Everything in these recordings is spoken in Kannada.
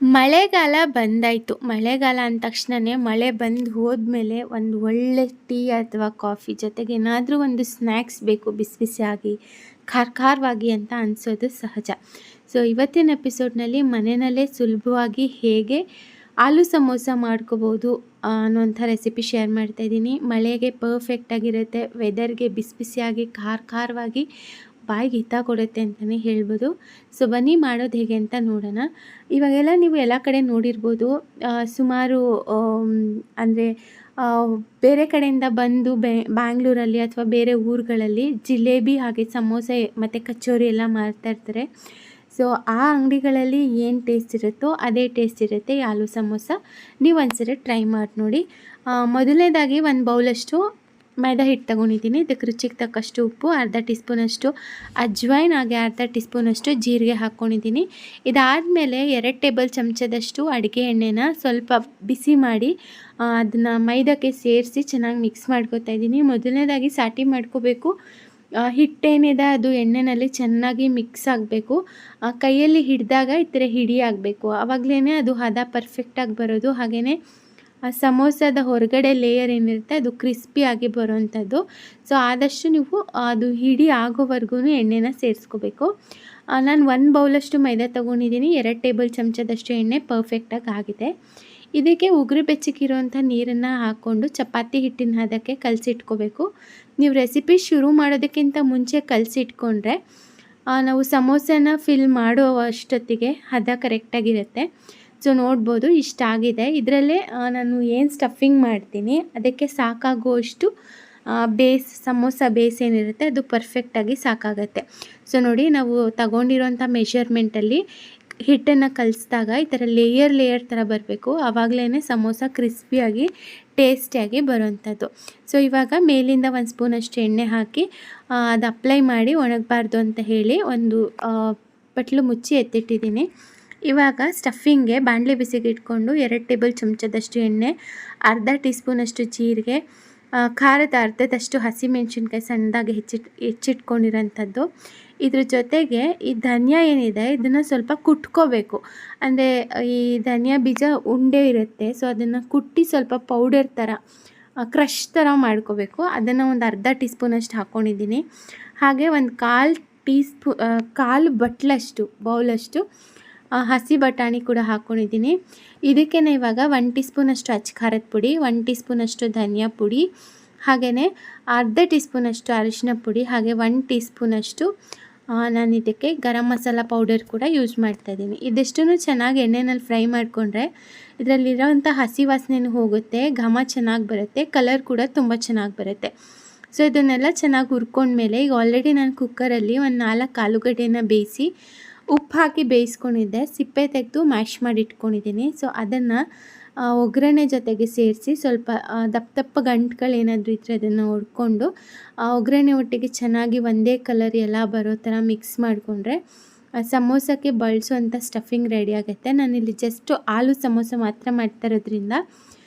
ಮಳೆಗಾಲ ಬಂದಾಯಿತು. ಮಳೆಗಾಲ ಅಂದ ತಕ್ಷಣನೇ ಮಳೆ ಬಂದು ಹೋದ್ಮೇಲೆ ಒಂದು ಒಳ್ಳೆ ಟೀ ಅಥವಾ ಕಾಫಿ ಜೊತೆಗೆ ಏನಾದರೂ ಒಂದು ಸ್ನ್ಯಾಕ್ಸ್ ಬೇಕು ಬಿಸಿ ಬಿಸಿಯಾಗಿ, ಖಾರವಾಗಿ ಅಂತ ಅನಿಸೋದು ಸಹಜ. ಸೊ ಇವತ್ತಿನ ಎಪಿಸೋಡ್ನಲ್ಲಿ ಮನೆಯಲ್ಲೇ ಸುಲಭವಾಗಿ ಹೇಗೆ ಆಲೂ ಸಮೋಸ ಮಾಡ್ಕೋಬೋದು ಅನ್ನೋಂಥ ರೆಸಿಪಿ ಶೇರ್ ಮಾಡ್ತಾಯಿದ್ದೀನಿ. ಮಳೆಗೆ ಪರ್ಫೆಕ್ಟಾಗಿರುತ್ತೆ, ವೆದರ್ಗೆ ಬಿಸಿ ಬಿಸಿಯಾಗಿ ಖಾರವಾಗಿ ಬಾಯಿಗೆ ಹಿತ ಕೊಡುತ್ತೆ ಅಂತಲೇ ಹೇಳ್ಬೋದು. ಸೊ ಬನ್ನಿ ಮಾಡೋದು ಹೇಗೆ ಅಂತ ನೋಡೋಣ. ಇವಾಗೆಲ್ಲ ನೀವು ಎಲ್ಲ ಕಡೆ ನೋಡಿರ್ಬೋದು, ಸುಮಾರು ಅಂದರೆ ಬೇರೆ ಕಡೆಯಿಂದ ಬಂದು ಬ್ಯಾಂಗ್ಳೂರಲ್ಲಿ ಅಥವಾ ಬೇರೆ ಊರುಗಳಲ್ಲಿ ಜಿಲೇಬಿ ಹಾಗೆ ಸಮೋಸೆ ಮತ್ತು ಕಚೋರಿ ಎಲ್ಲ ಮಾರ್ತಾಯಿರ್ತಾರೆ. ಸೊ ಆ ಅಂಗಡಿಗಳಲ್ಲಿ ಏನು ಟೇಸ್ಟ್ ಇರುತ್ತೋ ಅದೇ ಟೇಸ್ಟ್ ಇರುತ್ತೆ ಈ ಆಲೂ ಸಮೋಸ. ನೀವು ಒಂದ್ಸರಿ ಟ್ರೈ ಮಾಡಿ ನೋಡಿ. ಮೊದಲನೇದಾಗಿ ಒಂದು ಬೌಲಷ್ಟು ಮೈದಾ ಹಿಟ್ಟು ತೊಗೊಂಡಿದ್ದೀನಿ. ಇದಕ್ಕೆ ರುಚಿಗೆ ತಕ್ಕಷ್ಟು ಉಪ್ಪು, ಅರ್ಧ ಟೀ ಸ್ಪೂನಷ್ಟು ಅಜ್ವೈನ್ ಹಾಗೆ ಅರ್ಧ ಟೀ ಸ್ಪೂನಷ್ಟು ಜೀರಿಗೆ ಹಾಕ್ಕೊಂಡಿದ್ದೀನಿ. ಇದಾದಮೇಲೆ 2 ಟೇಬಲ್ ಚಮಚದಷ್ಟು ಅಡುಗೆ ಎಣ್ಣೆನ ಸ್ವಲ್ಪ ಬಿಸಿ ಮಾಡಿ ಅದನ್ನು ಮೈದಾಕ್ಕೆ ಸೇರಿಸಿ ಚೆನ್ನಾಗಿ ಮಿಕ್ಸ್ ಮಾಡ್ಕೊತಾ ಇದ್ದೀನಿ. ಮೊದಲನೇದಾಗಿ ಸಾಟಿ ಮಾಡ್ಕೋಬೇಕು. ಹಿಟ್ಟೇನಿದೆ ಅದು ಎಣ್ಣೆಯಲ್ಲಿ ಚೆನ್ನಾಗಿ ಮಿಕ್ಸ್ ಆಗಬೇಕು. ಕೈಯಲ್ಲಿ ಹಿಡಿದಾಗ ಈ ಥರ ಹಿಡಿ ಆಗಬೇಕು, ಆವಾಗಲೇ ಅದು ಹದ ಪರ್ಫೆಕ್ಟಾಗಿ ಬರೋದು. ಹಾಗೆಯೇ ಸಮೋಸದ ಹೊರಗಡೆ ಲೇಯರ್ ಏನಿರುತ್ತೆ ಅದು ಕ್ರಿಸ್ಪಿಯಾಗಿ ಬರೋವಂಥದ್ದು. ಸೊ ಆದಷ್ಟು ನೀವು ಅದು ಹಿಡಿ ಆಗೋವರೆಗೂ ಎಣ್ಣೆನ ಸೇರಿಸ್ಕೋಬೇಕು. ನಾನು 1 ಬೌಲಷ್ಟು ಮೈದಾ ತೊಗೊಂಡಿದ್ದೀನಿ, 2 ಟೇಬಲ್ ಚಮಚದಷ್ಟು ಎಣ್ಣೆ ಪರ್ಫೆಕ್ಟಾಗಿ ಆಗಿದೆ. ಇದಕ್ಕೆ ಉಗುರು ಬೆಚ್ಚಗಿರೋಂಥ ನೀರನ್ನು ಹಾಕ್ಕೊಂಡು ಚಪಾತಿ ಹಿಟ್ಟಿನ ಹದಕ್ಕೆ ಕಲಸಿಟ್ಕೋಬೇಕು. ನೀವು ರೆಸಿಪಿ ಶುರು ಮಾಡೋದಕ್ಕಿಂತ ಮುಂಚೆ ಕಲಸಿಟ್ಕೊಂಡ್ರೆ ನಾವು ಸಮೋಸನ ಫಿಲ್ ಮಾಡೋ ಅಷ್ಟೊತ್ತಿಗೆ ಹದ ಕರೆಕ್ಟಾಗಿರುತ್ತೆ. ಸೊ ನೋಡ್ಬೋದು ಇಷ್ಟಾಗಿದೆ. ಇದರಲ್ಲೇ ನಾನು ಏನು ಸ್ಟಫಿಂಗ್ ಮಾಡ್ತೀನಿ ಅದಕ್ಕೆ ಸಾಕಾಗುವಷ್ಟು ಸಮೋಸ ಬೇಸ್ ಏನಿರುತ್ತೆ ಅದು ಪರ್ಫೆಕ್ಟಾಗಿ ಸಾಕಾಗತ್ತೆ. ಸೊ ನೋಡಿ, ನಾವು ತಗೊಂಡಿರೋಂಥ ಮೆಷರ್ಮೆಂಟಲ್ಲಿ ಹಿಟ್ಟನ್ನು ಕಲಿಸಿದಾಗ ಈ ಥರ ಲೇಯರ್ ಥರ ಬರಬೇಕು. ಆವಾಗಲೇ ಸಮೋಸ ಕ್ರಿಸ್ಪಿಯಾಗಿ ಟೇಸ್ಟಿಯಾಗಿ ಬರೋವಂಥದ್ದು. ಸೊ ಇವಾಗ ಮೇಲಿಂದ 1 ಸ್ಪೂನಷ್ಟು ಎಣ್ಣೆ ಹಾಕಿ ಅದು ಅಪ್ಲೈ ಮಾಡಿ ಒಣಗಬಾರ್ದು ಅಂತ ಹೇಳಿ ಒಂದು ಬಟ್ಲು ಮುಚ್ಚಿ ಎತ್ತಿಟ್ಟಿದ್ದೀನಿ. ಇವಾಗ ಸ್ಟಫಿಂಗ್ಗೆ ಬಾಣಲೆ ಬಿಸಿಗೆ ಇಟ್ಕೊಂಡು 2 ಟೇಬಲ್ ಚಮಚದಷ್ಟು ಎಣ್ಣೆ, ಅರ್ಧ ಟೀ ಸ್ಪೂನಷ್ಟು ಜೀರಿಗೆ, ಖಾರದ ಅರ್ಧದಷ್ಟು ಹಸಿಮೆಣಸಿನ್ಕಾಯಿ ಸಣ್ಣದಾಗಿ ಹೆಚ್ಚಿಟ್ಕೊಂಡಿರೋಂಥದ್ದು. ಇದ್ರ ಜೊತೆಗೆ ಈ ಧನಿಯಾ ಏನಿದೆ ಇದನ್ನು ಸ್ವಲ್ಪ ಕುಟ್ಕೋಬೇಕು. ಅಂದರೆ ಈ ಧನಿಯಾ ಬೀಜ ಉಂಡೆ ಇರುತ್ತೆ, ಸೊ ಅದನ್ನು ಕುಟ್ಟಿ ಸ್ವಲ್ಪ ಪೌಡರ್ ಥರ ಕ್ರಷ್ ಥರ ಮಾಡ್ಕೋಬೇಕು. ಅದನ್ನು ಒಂದು ಅರ್ಧ ಟೀ ಸ್ಪೂನಷ್ಟು ಹಾಕ್ಕೊಂಡಿದ್ದೀನಿ. ಹಾಗೆ ಒಂದು ಕಾಲು ಬೌಲಷ್ಟು ಹಸಿ ಬಟಾಣಿ ಕೂಡ ಹಾಕ್ಕೊಂಡಿದ್ದೀನಿ. ಇದಕ್ಕೆ ಇವಾಗ 1 ಟೀ ಸ್ಪೂನಷ್ಟು ಅಚ್ಚ ಖಾರದ ಪುಡಿ, 1 ಟೀ ಸ್ಪೂನಷ್ಟು ಧನಿಯಾ ಪುಡಿ, ಹಾಗೆಯೇ ಅರ್ಧ ಟೀ ಸ್ಪೂನಷ್ಟು ಅರಿಶಿನ ಪುಡಿ, ಹಾಗೆ 1 ಟೀ ಸ್ಪೂನಷ್ಟು ನಾನು ಇದಕ್ಕೆ ಗರಂ ಮಸಾಲ ಪೌಡರ್ ಕೂಡ ಯೂಸ್ ಮಾಡ್ತಾಯಿದ್ದೀನಿ. ಇದಿಷ್ಟನ್ನು ಚೆನ್ನಾಗಿ ಎಣ್ಣೆಯಲ್ಲಿ ಫ್ರೈ ಮಾಡಿಕೊಂಡ್ರೆ ಇದರಲ್ಲಿರೋವಂಥ ಹಸಿ ವಾಸನೆಯೂ ಹೋಗುತ್ತೆ, ಘಮ ಚೆನ್ನಾಗಿ ಬರುತ್ತೆ, ಕಲರ್ ಕೂಡ ತುಂಬ ಚೆನ್ನಾಗಿ ಬರುತ್ತೆ. ಸೊ ಇದನ್ನೆಲ್ಲ ಚೆನ್ನಾಗಿ ಹುರ್ಕೊಂಡ್ಮೇಲೆ ಈಗ ಆಲ್ರೆಡಿ ನಾನು ಕುಕ್ಕರಲ್ಲಿ ಒಂದು 4 ಆಲೂಗಡ್ಡೆನ ಬೇಯಿಸಿ ಉಪ್ಪು ಹಾಕಿ ಬೇಯಿಸ್ಕೊಂಡಿದ್ದೆ, ಸಿಪ್ಪೆ ತೆಗೆದು ಮ್ಯಾಶ್ ಮಾಡಿ ಇಟ್ಕೊಂಡಿದ್ದೀನಿ. ಸೊ ಅದನ್ನು ಒಗ್ಗರಣೆ ಜೊತೆಗೆ ಸೇರಿಸಿ ಸ್ವಲ್ಪ ದಪ್ಪ ಗಂಟುಗಳೇನಾದರೂ ಇದ್ದರೆ ಅದನ್ನು ಹೊಡ್ಕೊಂಡು ಒಗ್ಗರಣೆ ಒಟ್ಟಿಗೆ ಚೆನ್ನಾಗಿ ಒಂದೇ ಕಲರ್ ಎಲ್ಲ ಬರೋ ಥರ ಮಿಕ್ಸ್ ಮಾಡಿಕೊಂಡ್ರೆ ಸಮೋಸಕ್ಕೆ ಬಳಸುವಂಥ ಸ್ಟಫಿಂಗ್ ರೆಡಿ ಆಗುತ್ತೆ. ನಾನಿಲ್ಲಿ ಜಸ್ಟು ಆಲೂ ಸಮೋಸ ಮಾತ್ರ ಮಾಡ್ತಾ ಇರೋದ್ರಿಂದ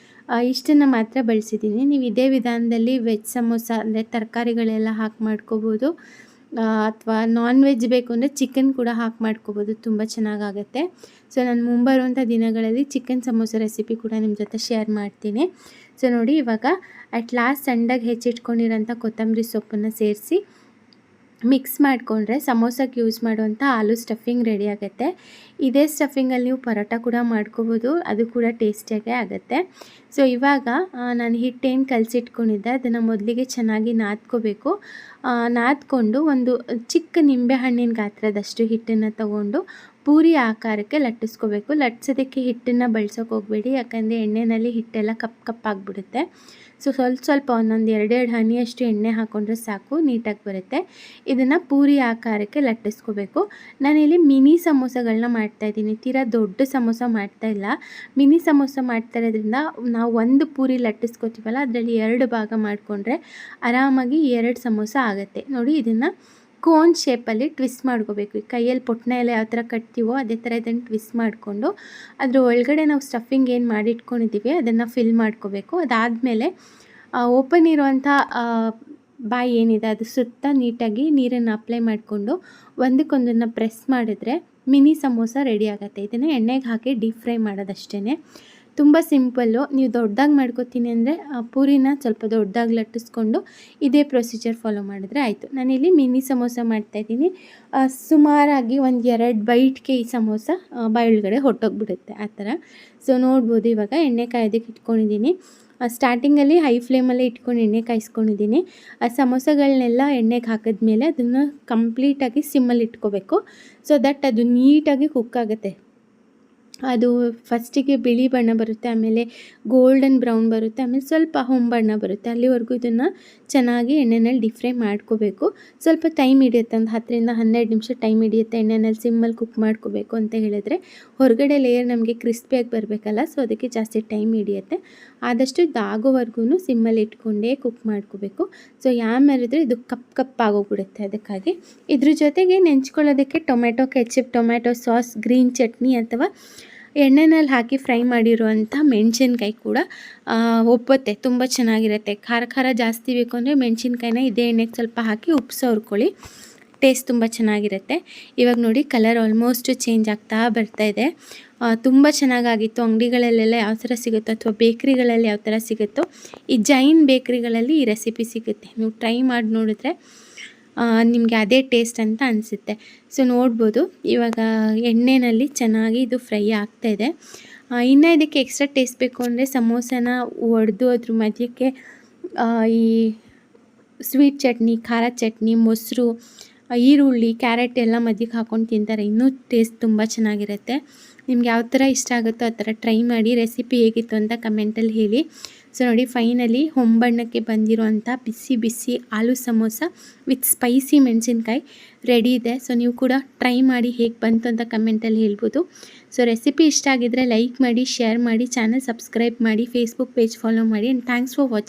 ಇಷ್ಟನ್ನು ಮಾತ್ರ ಬಳಸಿದ್ದೀನಿ. ನೀವು ಇದೇ ವಿಧಾನದಲ್ಲಿ ವೆಜ್ ಸಮೋಸ ಅಂದರೆ ತರಕಾರಿಗಳೆಲ್ಲ ಹಾಕಿ ಮಾಡ್ಕೋಬೋದು, ಅಥವಾ ನಾನ್ ವೆಜ್ ಬೇಕು ಅಂದರೆ ಚಿಕನ್ ಕೂಡ ಹಾಕಿ ಮಾಡ್ಕೋಬೋದು, ತುಂಬ ಚೆನ್ನಾಗಾಗುತ್ತೆ. ಸೊ ನಾನು ಮುಂಬರುವಂಥ ದಿನಗಳಲ್ಲಿ ಚಿಕನ್ ಸಮೋಸ ರೆಸಿಪಿ ಕೂಡ ನಿಮ್ಮ ಜೊತೆ ಶೇರ್ ಮಾಡ್ತೀನಿ. ಸೊ ನೋಡಿ, ಇವಾಗ ಅಟ್ ಲಾಸ್ಟ್ ಸಣ್ಣದಾಗಿ ಹೆಚ್ಚಿಟ್ಕೊಂಡಿರೋಂಥ ಕೊತ್ತಂಬರಿ ಸೊಪ್ಪನ್ನು ಸೇರಿಸಿ ಮಿಕ್ಸ್ ಮಾಡಿಕೊಂಡ್ರೆ ಸಮೋಸಕ್ಕೆ ಯೂಸ್ ಮಾಡುವಂಥ ಆಲೂ ಸ್ಟಫಿಂಗ್ ರೆಡಿ ಆಗುತ್ತೆ. ಇದೇ ಸ್ಟಫಿಂಗಲ್ಲಿ ನೀವು ಪರೋಟ ಕೂಡ ಮಾಡ್ಕೋಬೋದು, ಅದು ಕೂಡ ಟೇಸ್ಟಿಯಾಗೇ ಆಗುತ್ತೆ. ಸೊ ಇವಾಗ ನಾನು ಹಿಟ್ಟೇನು ಕಲಸಿಟ್ಕೊಂಡಿದ್ದೆ ಅದನ್ನು ಮೊದಲಿಗೆ ಚೆನ್ನಾಗಿ ನಾದ್ಕೋಬೇಕು. ನಾದ್ಕೊಂಡು ಒಂದು ಚಿಕ್ಕ ನಿಂಬೆಹಣ್ಣಿನ ಗಾತ್ರದಷ್ಟು ಹಿಟ್ಟನ್ನು ತಗೊಂಡು ಪೂರಿ ಆಕಾರಕ್ಕೆ ಲಟ್ಟಿಸ್ಕೋಬೇಕು. ಲಟ್ಸೋದಕ್ಕೆ ಹಿಟ್ಟನ್ನು ಬಳಸೋಕೆ ಹೋಗಬೇಡಿ, ಯಾಕಂದರೆ ಎಣ್ಣೆಯಲ್ಲಿ ಹಿಟ್ಟೆಲ್ಲ ಕಪ್ಪಾಗಿಬಿಡುತ್ತೆ. ಸೊ ಸ್ವಲ್ಪ ಒಂದೊಂದು 2 ಹನಿಯಷ್ಟು ಎಣ್ಣೆ ಹಾಕ್ಕೊಂಡ್ರೆ ಸಾಕು, ನೀಟಾಗಿ ಬರುತ್ತೆ. ಇದನ್ನು ಪೂರಿ ಆಕಾರಕ್ಕೆ ಲಟ್ಟಿಸ್ಕೋಬೇಕು. ನಾನಿಲ್ಲಿ ಮಿನಿ ಸಮೋಸಗಳನ್ನ ಮಾಡ್ತಾಯಿದ್ದೀನಿ, ತೀರಾ ದೊಡ್ಡ ಸಮೋಸ ಮಾಡ್ತಾಯಿಲ್ಲ. ಮಿನಿ ಸಮೋಸ ಮಾಡ್ತಾ ಇರೋದ್ರಿಂದ ನಾವು ಒಂದು ಪೂರಿ ಲಟ್ಟಿಸ್ಕೋತೀವಲ್ಲ ಅದರಲ್ಲಿ 2 ಭಾಗ ಮಾಡಿಕೊಂಡ್ರೆ ಆರಾಮಾಗಿ 2 ಸಮೋಸ ಆಗುತ್ತೆ. ನೋಡಿ, ಇದನ್ನು ಕೋನ್ ಶೇಪಲ್ಲಿ ಟ್ವಿಸ್ಟ್ ಮಾಡ್ಕೋಬೇಕು. ಈ ಕೈಯಲ್ಲಿ ಪೊಟ್ನ ಎಲ್ಲ ಯಾವ ಥರ ಕಟ್ತೀವೋ ಅದೇ ಥರ ಇದನ್ನು ಟ್ವಿಸ್ಟ್ ಮಾಡಿಕೊಂಡು ಅದ್ರ ಒಳಗಡೆ ನಾವು ಸ್ಟಫಿಂಗ್ ಏನು ಮಾಡಿಟ್ಕೊಂಡಿದ್ದೀವಿ ಅದನ್ನು ಫಿಲ್ ಮಾಡ್ಕೋಬೇಕು. ಅದಾದಮೇಲೆ ಓಪನ್ ಇರುವಂಥ ಬಾಯಿ ಏನಿದೆ ಅದು ಸುತ್ತ ನೀಟಾಗಿ ನೀರನ್ನು ಅಪ್ಲೈ ಮಾಡಿಕೊಂಡು ಒಂದಕ್ಕೊಂದನ್ನು ಪ್ರೆಸ್ ಮಾಡಿದ್ರೆ ಮಿನಿ ಸಮೋಸ ರೆಡಿ ಆಗುತ್ತೆ. ಇದನ್ನು ಎಣ್ಣೆಗೆ ಹಾಕಿ ಡೀಪ್ ಫ್ರೈ ಮಾಡೋದಷ್ಟೇ. ತುಂಬ ಸಿಂಪಲ್ಲು. ನೀವು ದೊಡ್ಡದಾಗಿ ಮಾಡ್ಕೊತೀನಿ ಅಂದರೆ ಪೂರಿನ ಸ್ವಲ್ಪ ದೊಡ್ಡದಾಗಿ ಲಟ್ಟಿಸ್ಕೊಂಡು ಇದೇ ಪ್ರೊಸೀಜರ್ ಫಾಲೋ ಮಾಡಿದ್ರೆ ಆಯಿತು. ನಾನಿಲ್ಲಿ ಮಿನಿ ಸಮೋಸ ಮಾಡ್ತಾಯಿದ್ದೀನಿ. ಸುಮಾರಾಗಿ ಒಂದು 2 ಬೈಟ್ಗೆ ಈ ಸಮೋಸ ಬಾಯೊಳಗಡೆ ಹೊಟ್ಟೋಗ್ಬಿಡುತ್ತೆ ಆ ಥರ. ಸೊ ನೋಡ್ಬೋದು ಇವಾಗ ಎಣ್ಣೆ ಕಾಯೋದಕ್ಕೆ ಇಟ್ಕೊಂಡಿದ್ದೀನಿ. ಸ್ಟಾರ್ಟಿಂಗಲ್ಲಿ ಹೈ ಫ್ಲೇಮಲ್ಲೇ ಇಟ್ಕೊಂಡು ಎಣ್ಣೆ ಕಾಯಿಸ್ಕೊಂಡಿದ್ದೀನಿ. ಆ ಸಮೋಸಗಳನ್ನೆಲ್ಲ ಎಣ್ಣೆಗೆ ಹಾಕಿದ್ಮೇಲೆ ಅದನ್ನು ಕಂಪ್ಲೀಟಾಗಿ ಸಿಮ್ಮಲ್ಲಿ ಇಟ್ಕೋಬೇಕು. ಸೊ ದಟ್ ಅದು ನೀಟಾಗಿ ಕುಕ್ ಆಗುತ್ತೆ. ಅದು ಫಸ್ಟಿಗೆ ಬಿಳಿ ಬಣ್ಣ ಬರುತ್ತೆ, ಆಮೇಲೆ ಗೋಲ್ಡನ್ ಬ್ರೌನ್ ಬರುತ್ತೆ, ಆಮೇಲೆ ಸ್ವಲ್ಪ ಹೊಂಬಣ್ಣ ಬರುತ್ತೆ. ಅಲ್ಲಿವರೆಗೂ ಇದನ್ನು ಚೆನ್ನಾಗಿ ಎಣ್ಣೆಯಲ್ಲಿ ಡೀಪ್ ಫ್ರೈ ಮಾಡ್ಕೋಬೇಕು. ಸ್ವಲ್ಪ ಟೈಮ್ ಹಿಡಿಯುತ್ತೆ, ಒಂದು 10ರಿಂದ 12 ನಿಮಿಷ ಟೈಮ್ ಹಿಡಿಯುತ್ತೆ ಎಣ್ಣೆಯಲ್ಲಿ ಸಿಮ್ಮಲ್ಲಿ ಕುಕ್ ಮಾಡ್ಕೋಬೇಕು ಅಂತ ಹೇಳಿದ್ರೆ. ಹೊರಗಡೆ ಲೇಯರ್ ನಮಗೆ ಕ್ರಿಸ್ಪಿಯಾಗಿ ಬರಬೇಕಲ್ಲ, ಸೊ ಅದಕ್ಕೆ ಜಾಸ್ತಿ ಟೈಮ್ ಹಿಡಿಯುತ್ತೆ. ಆದಷ್ಟು ಇದಾಗೋವರೆಗೂ ಸಿಮ್ಮಲ್ಲಿ ಇಟ್ಕೊಂಡೇ ಕುಕ್ ಮಾಡ್ಕೋಬೇಕು. ಸೊ ಯಾಮರಿದ್ರೆ ಇದು ಕಪ್ಪಾಗೋಗ್ಬಿಡುತ್ತೆ. ಅದಕ್ಕಾಗಿ ಇದ್ರ ಜೊತೆಗೆ ನೆಂಚ್ಕೊಳ್ಳೋದಕ್ಕೆ tomato ketchup, tomato sauce, green chutney ಅಥವಾ ಎಣ್ಣೆನಲ್ಲಿ ಹಾಕಿ ಫ್ರೈ ಮಾಡಿರುವಂಥ ಮೆಣಸಿನ್ಕಾಯಿ ಕೂಡ ಒಪ್ಪುತ್ತೆ, ತುಂಬ ಚೆನ್ನಾಗಿರುತ್ತೆ. ಖಾರ ಜಾಸ್ತಿ ಬೇಕು ಅಂದರೆ ಮೆಣಸಿನ್ಕಾಯಿನ ಇದೇ ಎಣ್ಣೆಗೆ ಸ್ವಲ್ಪ ಹಾಕಿ ಉಪ್ಪು ಸವರ್ಕೊಳ್ಳಿ, ಟೇಸ್ಟ್ ತುಂಬ ಚೆನ್ನಾಗಿರುತ್ತೆ. ಇವಾಗ ನೋಡಿ ಕಲರ್ ಆಲ್ಮೋಸ್ಟ್ ಚೇಂಜ್ ಆಗ್ತಾ ಬರ್ತಾಯಿದೆ. ತುಂಬ ಚೆನ್ನಾಗಾಗಿತ್ತು. ಅಂಗಡಿಗಳಲ್ಲೆಲ್ಲ ಯಾವ ಥರ ಸಿಗುತ್ತೋ ಅಥವಾ ಬೇಕ್ರಿಗಳಲ್ಲಿ ಯಾವ ಥರ ಸಿಗುತ್ತೋ ಈ ಜೈನ್ ಬೇಕ್ರಿಗಳಲ್ಲಿ ಈ ರೆಸಿಪಿ ಸಿಗುತ್ತೆ. ನೀವು ಟ್ರೈ ಮಾಡಿ ನೋಡಿದ್ರೆ ನಿಮಗೆ ಅದೇ ಟೇಸ್ಟ್ ಅಂತ ಅನಿಸುತ್ತೆ. ಸೊ ನೋಡ್ಬೋದು ಇವಾಗ ಎಣ್ಣೆಯಲ್ಲಿ ಚೆನ್ನಾಗಿ ಇದು ಫ್ರೈ ಆಗ್ತಾಯಿದೆ. ಇನ್ನು ಇದಕ್ಕೆ ಎಕ್ಸ್ಟ್ರಾ ಟೇಸ್ಟ್ ಬೇಕು ಅಂದರೆ ಸಮೋಸನ ಒಡೆದು ಅದ್ರ ಮಧ್ಯಕ್ಕೆ ಈ ಸ್ವೀಟ್ ಚಟ್ನಿ, ಖಾರ ಚಟ್ನಿ, ಮೊಸರು, ಈರುಳ್ಳಿ, ಕ್ಯಾರೆಟ್ ಎಲ್ಲ ಮಧ್ಯಕ್ಕೆ ಹಾಕ್ಕೊಂಡು ತಿಂತಾರೆ. ಇನ್ನೂ ಟೇಸ್ಟ್ ತುಂಬ ಚೆನ್ನಾಗಿರುತ್ತೆ. ನಿಮ್ಗೆ ಯಾವ ಥರ ಇಷ್ಟ ಆಗುತ್ತೋ ಆ ಥರ ಟ್ರೈ ಮಾಡಿ. ರೆಸಿಪಿ ಹೇಗಿತ್ತು ಅಂತ ಕಮೆಂಟಲ್ಲಿ ಹೇಳಿ. ಸೊ ನೋಡಿ ಫೈನಲಿ ಹೊಂಬಣ್ಣಕ್ಕೆ ಬಂದಿರೋಂಥ ಬಿಸಿ ಬಿಸಿ ಆಲೂ ಸಮೋಸ ವಿತ್ ಸ್ಪೈಸಿ ಮೆಣಸಿನ್ಕಾಯಿ ರೆಡಿ ಇದೆ. ಸೊ ನೀವು ಕೂಡ ಟ್ರೈ ಮಾಡಿ ಹೇಗೆ ಬಂತು ಅಂತ ಕಮೆಂಟಲ್ಲಿ ಹೇಳ್ಬೋದು. ಸೊ ರೆಸಿಪಿ ಇಷ್ಟ ಆಗಿದ್ದರೆ ಲೈಕ್ ಮಾಡಿ, ಶೇರ್ ಮಾಡಿ, ಚಾನಲ್ ಸಬ್ಸ್ಕ್ರೈಬ್ ಮಾಡಿ, ಫೇಸ್ಬುಕ್ ಪೇಜ್ ಫಾಲೋ ಮಾಡಿ. And thanks for watching.